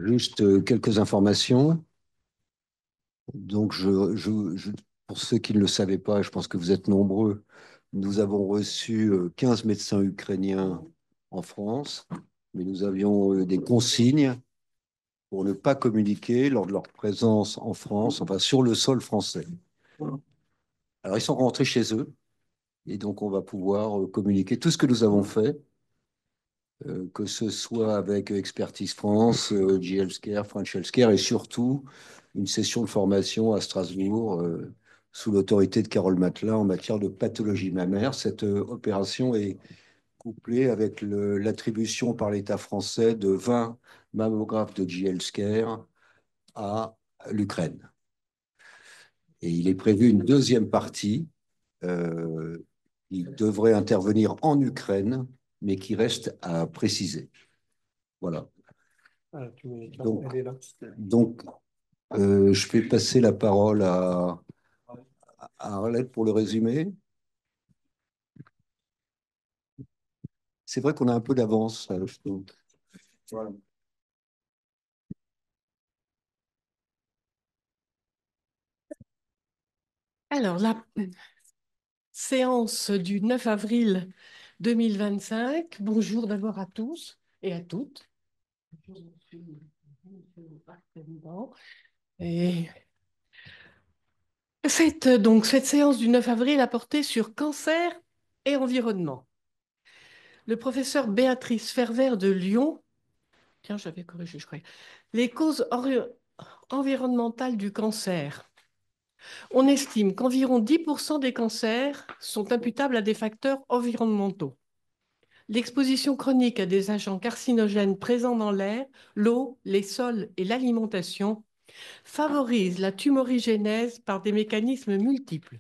Juste quelques informations. Donc, pour ceux qui ne le savaient pas, je pense que vous êtes nombreux, nous avons reçu 15 médecins ukrainiens en France, mais nous avions des consignes pour ne pas communiquer lors de leur présence en France, enfin sur le sol français. Alors, ils sont rentrés chez eux, et donc on va pouvoir communiquer tout ce que nous avons fait, que ce soit avec Expertise France, J Healthcare, French Healthcare, et surtout une session de formation à Strasbourg sous l'autorité de Carole Matelin en matière de pathologie mammaire. Cette opération est couplée avec l'attribution par l'État français de 20 mammographes de J Healthcare à l'Ukraine. Et il est prévu une deuxième partie euh, qui devrait intervenir en Ukraine, mais qui reste à préciser. Voilà. Ah, Donc, elle est là. donc je vais passer la parole à Arlette pour le résumé. C'est vrai qu'on a un peu d'avance, je trouve. Voilà. Alors, la séance du 9 avril 2025. Bonjour d'abord à tous et à toutes. Bonjour, monsieur le président. Et cette séance du 9 avril a porté sur cancer et environnement. Le professeur Béatrice Fervert de Lyon, tiens, j'avais corrigé, je croyais, les causes environnementales du cancer. On estime qu'environ 10% des cancers sont imputables à des facteurs environnementaux. L'exposition chronique à des agents carcinogènes présents dans l'air, l'eau, les sols et l'alimentation favorise la tumorigénèse par des mécanismes multiples.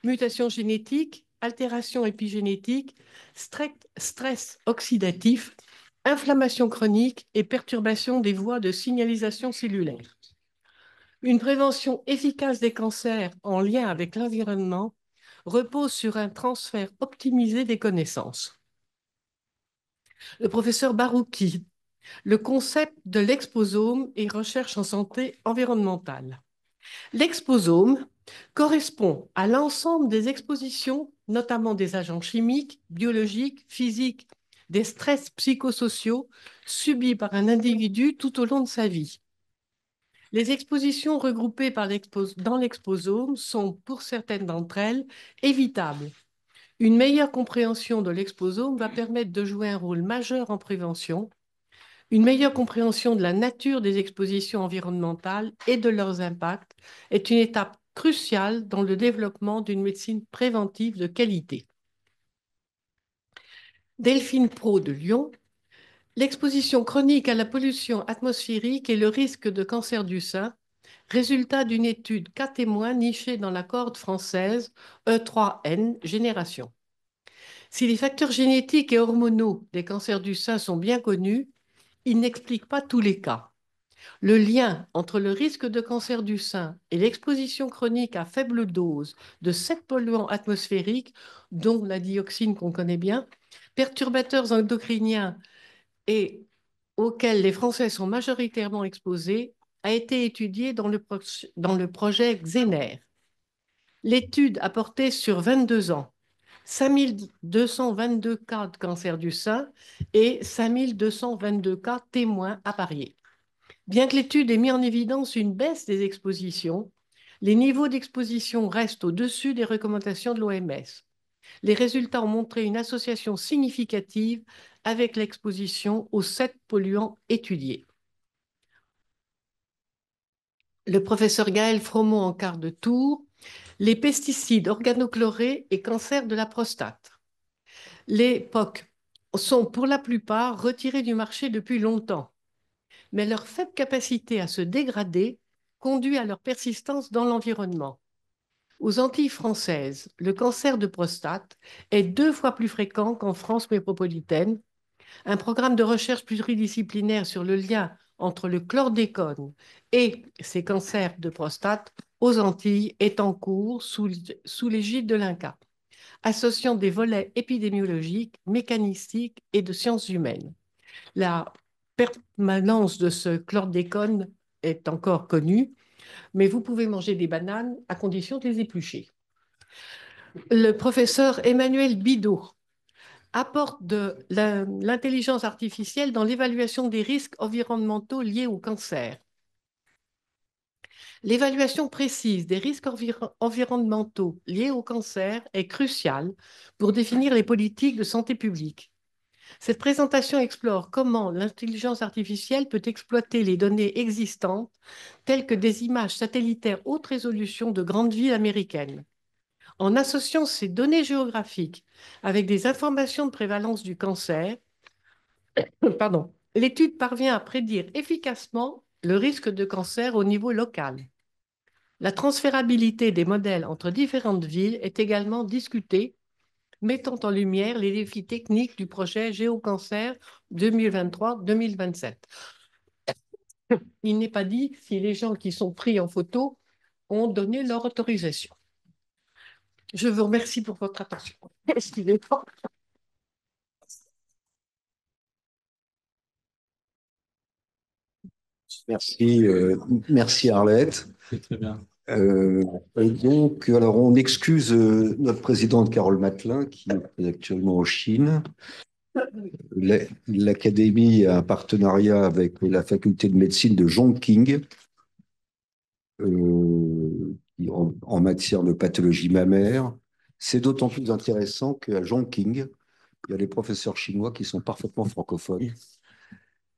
Mutations génétiques, altérations épigénétiques, stress oxydatif, inflammation chronique et perturbation des voies de signalisation cellulaire. Une prévention efficace des cancers en lien avec l'environnement repose sur un transfert optimisé des connaissances. Le professeur Barouki, le concept de l'exposome et recherche en santé environnementale. L'exposome correspond à l'ensemble des expositions, notamment des agents chimiques, biologiques, physiques, des stress psychosociaux subis par un individu tout au long de sa vie. Les expositions regroupées dans l'exposome sont, pour certaines d'entre elles, évitables. Une meilleure compréhension de l'exposome va permettre de jouer un rôle majeur en prévention. Une meilleure compréhension de la nature des expositions environnementales et de leurs impacts est une étape cruciale dans le développement d'une médecine préventive de qualité. Delphine Pro de Lyon, l'exposition chronique à la pollution atmosphérique et le risque de cancer du sein, résultat d'une étude cas témoins nichée dans la cohorte française E3N génération. Si les facteurs génétiques et hormonaux des cancers du sein sont bien connus, ils n'expliquent pas tous les cas. Le lien entre le risque de cancer du sein et l'exposition chronique à faible dose de 7 polluants atmosphériques, dont la dioxine qu'on connaît bien, perturbateurs endocriniens et auxquels les Français sont majoritairement exposés, a été étudié dans le projet XENER. L'étude a porté sur 22 ans, 5222 cas de cancer du sein et 5222 cas témoins appariés. Bien que l'étude ait mis en évidence une baisse des expositions, les niveaux d'exposition restent au-dessus des recommandations de l'OMS. Les résultats ont montré une association significative avec l'exposition aux 7 polluants étudiés. Le professeur Gaël Fromont en quart de tour, les pesticides organochlorés et cancer de la prostate. Les POC sont pour la plupart retirés du marché depuis longtemps, mais leur faible capacité à se dégrader conduit à leur persistance dans l'environnement. Aux Antilles françaises, le cancer de prostate est 2 fois plus fréquent qu'en France métropolitaine. Un programme de recherche pluridisciplinaire sur le lien entre le chlordécone et ces cancers de prostate aux Antilles est en cours sous l'égide de l'INCa, associant des volets épidémiologiques, mécanistiques et de sciences humaines. La permanence de ce chlordécone est encore connue, mais vous pouvez manger des bananes à condition de les éplucher. Le professeur Emmanuel Bidault apporte de l'intelligence artificielle dans l'évaluation des risques environnementaux liés au cancer. L'évaluation précise des risques environnementaux liés au cancer est cruciale pour définir les politiques de santé publique. Cette présentation explore comment l'intelligence artificielle peut exploiter les données existantes, telles que des images satellitaires haute résolution de grandes villes américaines. En associant ces données géographiques avec des informations de prévalence du cancer, l'étude parvient à prédire efficacement le risque de cancer au niveau local. La transférabilité des modèles entre différentes villes est également discutée, mettant en lumière les défis techniques du projet Géocancer 2023-2027. Il n'est pas dit si les gens qui sont pris en photo ont donné leur autorisation. Je vous remercie pour votre attention. Excusez-moi. Merci, merci Arlette. Très bien. Et donc, alors on excuse notre présidente Carole Matelin qui est actuellement en Chine. L'Académie a un partenariat avec la faculté de médecine de Chongqing en matière de pathologie mammaire. C'est d'autant plus intéressant qu'à Chongqing, il y a des professeurs chinois qui sont parfaitement francophones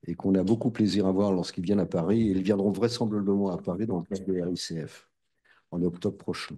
et qu'on a beaucoup plaisir à voir lorsqu'ils viennent à Paris. Et ils viendront vraisemblablement à Paris dans le cadre de RICF en octobre prochain.